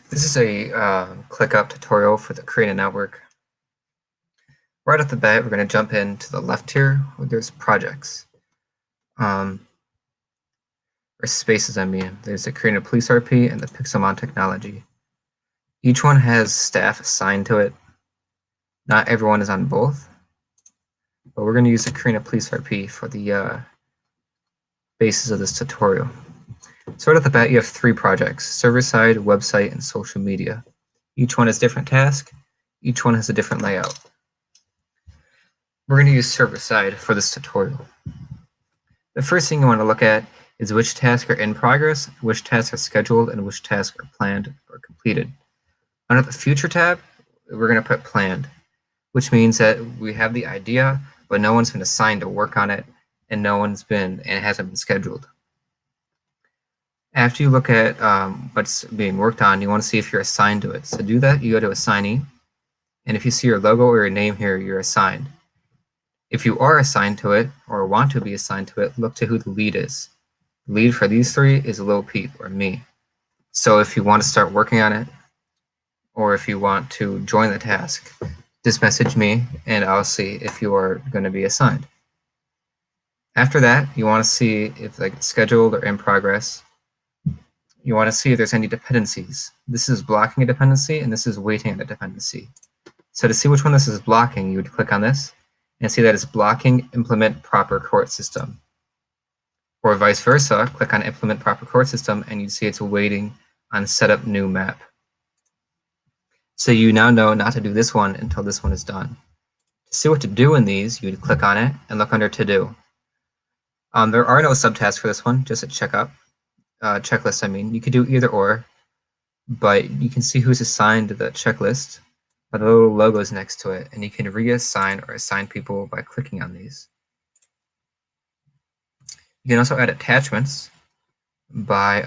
This is a ClickUp tutorial for the Create a Network. Right off the bat, we're going to jump into the left here where there's projects. Or spaces, I mean. There's the Create a Police RP and the Pixelmon Technology. Each one has staff assigned to it. Not everyone is on both. But we're going to use the Create a Police RP for the basis of this tutorial. So right off the bat, you have 3 projects: server-side, website, and social media. Each one has different tasks. Each one has a different layout. We're going to use server-side for this tutorial. The first thing you want to look at is which tasks are in progress, which tasks are scheduled, and which tasks are planned or completed. Under the Future tab, we're going to put planned, which means that we have the idea, but no one's been assigned to work on it, and it hasn't been scheduled. After you look at what's being worked on, you want to see if you're assigned to it. So to do that, you go to Assignee, and if you see your logo or your name here, you're assigned. If you are assigned to it or want to be assigned to it, look to who the lead is. The lead for these 3 is Lil Peep or me. So if you want to start working on it, or if you want to join the task, just message me and I'll see if you are going to be assigned. After that, you want to see if it's scheduled or in progress. You want to see if there's any dependencies. This is blocking a dependency and this is waiting on a dependency. So to see which one this is blocking, you would click on this and see that it's blocking implement proper court system. Or vice versa, click on implement proper court system and you see it's waiting on setup new map. So you now know not to do this one until this one is done. To see what to do in these, you would click on it and look under to do. There are no subtasks for this one, just a checklist. I mean, you could do either or, but you can see who's assigned to the checklist by the little logos next to it, and you can reassign or assign people by clicking on these. You can also add attachments by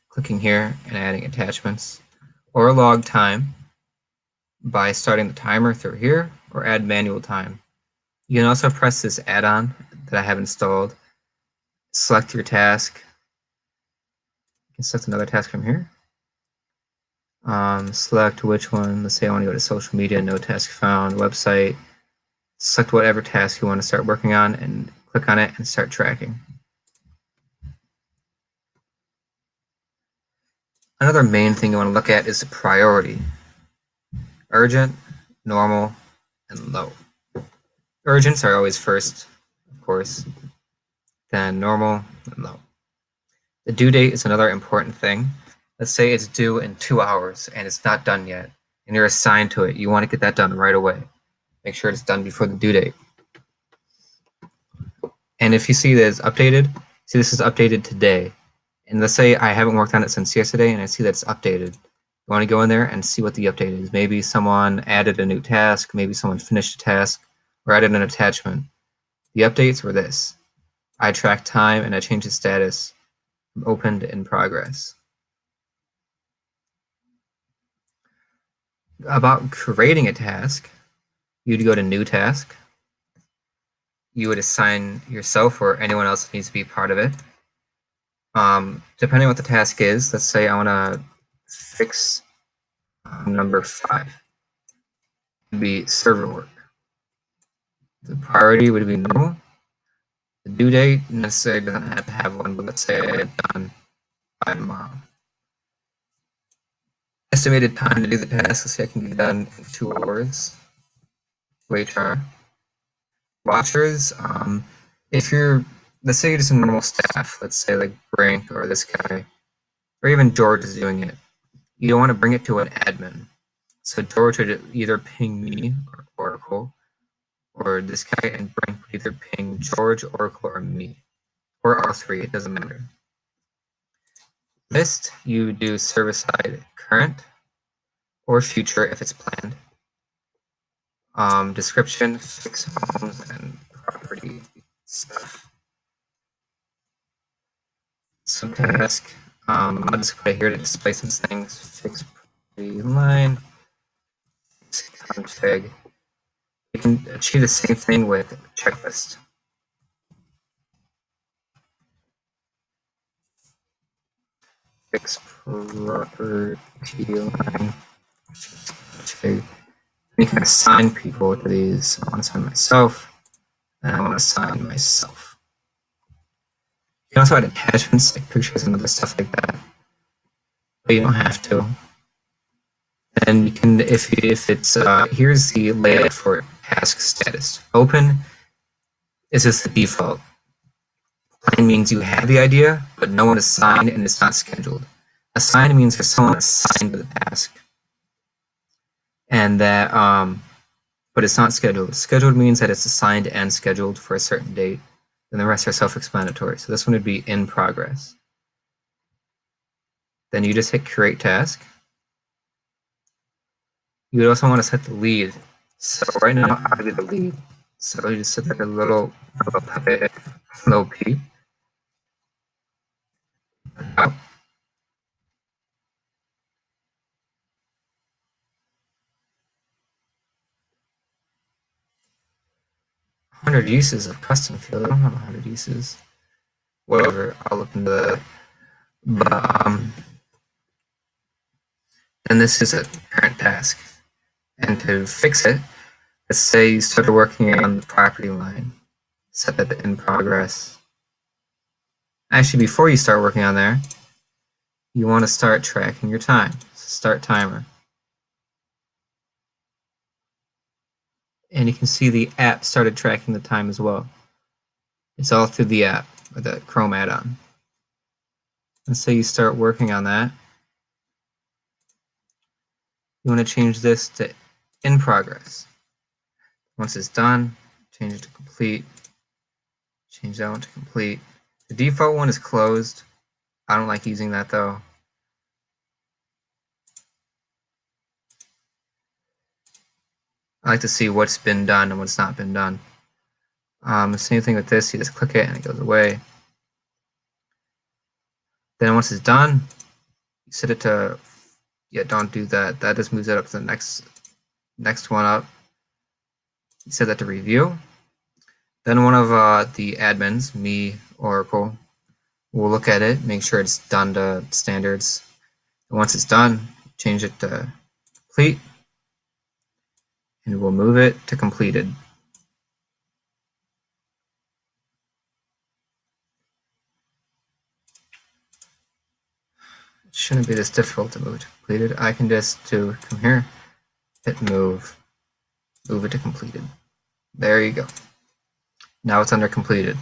clicking here and adding attachments, or log time by starting the timer through here, or add manual time. You can also press this add-on that I have installed, select your task. You can select another task from here. Select which one. Let's say I want to go to social media, no task found, website. Select whatever task you want to start working on and click on it and start tracking. Another main thing you want to look at is the priority. Urgent, normal, and low. Urgents are always first, of course, then normal, and low. The due date is another important thing. Let's say it's due in 2 hours and it's not done yet, and you're assigned to it. You want to get that done right away. Make sure it's done before the due date. And if you see that it's updated, see this is updated today. And let's say I haven't worked on it since yesterday and I see that it's updated. You want to go in there and see what the update is. Maybe someone added a new task, maybe someone finished a task, or added an attachment. The updates were this. I tracked time and I changed the status from open to in progress. About creating a task, you'd go to New Task. You would assign yourself or anyone else that needs to be part of it. Depending on what the task is, let's say I want to fix number 5. It would be server work. The priority would be normal. The due date necessarily doesn't have to have one, but let's say it's done by tomorrow. Estimated time to do the task, let's say I can get it done in 2 hours. HR. Watchers, if you're, let's say you're just a normal staff, let's say like Brink or this guy, or even George is doing it, you don't want to bring it to an admin. So George would either ping me or Oracle, or this guy, and Brink would either ping George, Oracle, or me, or R3, it doesn't matter. List, you do server-side current or future if it's planned. Description, fix homes and property stuff. Subtask, I'll just go here to display some things. Fix property line, fix config. You can achieve the same thing with checklist. fix property line. Okay. You can assign people to these. I want to assign myself, and I want to assign myself. You can also add attachments like pictures and other stuff like that, but you don't have to. And you can, if it's here's the layout for task status. Open is just the default. Plain means you have the idea, but no one is assigned and it's not scheduled. Assigned means there's someone assigned to the task, and that but it's not scheduled. Scheduled means that it's assigned and scheduled for a certain date, and the rest are self-explanatory. So this one would be in progress. Then you just hit create task. You would also want to set the lead. So right now I'll be the lead. So you just set like a little puppet, little p. Oh. 100 uses of custom field. I don't have 100 uses. Whatever, I'll look into that. But then this is a current task. And to fix it, let's say you started working on the property line. Set that to in progress. Actually, before you start working on there, you want to start tracking your time. So start timer. And you can see the app started tracking the time as well. It's all through the app, or the Chrome add-on. Let's say you start working on that. You want to change this to in progress. Once it's done, change it to complete. Change that one to complete. The default one is closed. I don't like using that though. I like to see what's been done and what's not been done. The same thing with this, you just click it and it goes away. Then once it's done, you set it to, yeah, don't do that. That just moves it up to the next one up. You set that to review. Then one of the admins, me, Oracle, will look at it, make sure it's done to standards. And once it's done, change it to complete, and we'll move it to completed. It shouldn't be this difficult to move to completed. I can just come here, hit move it to completed. There you go. Now it's under completed.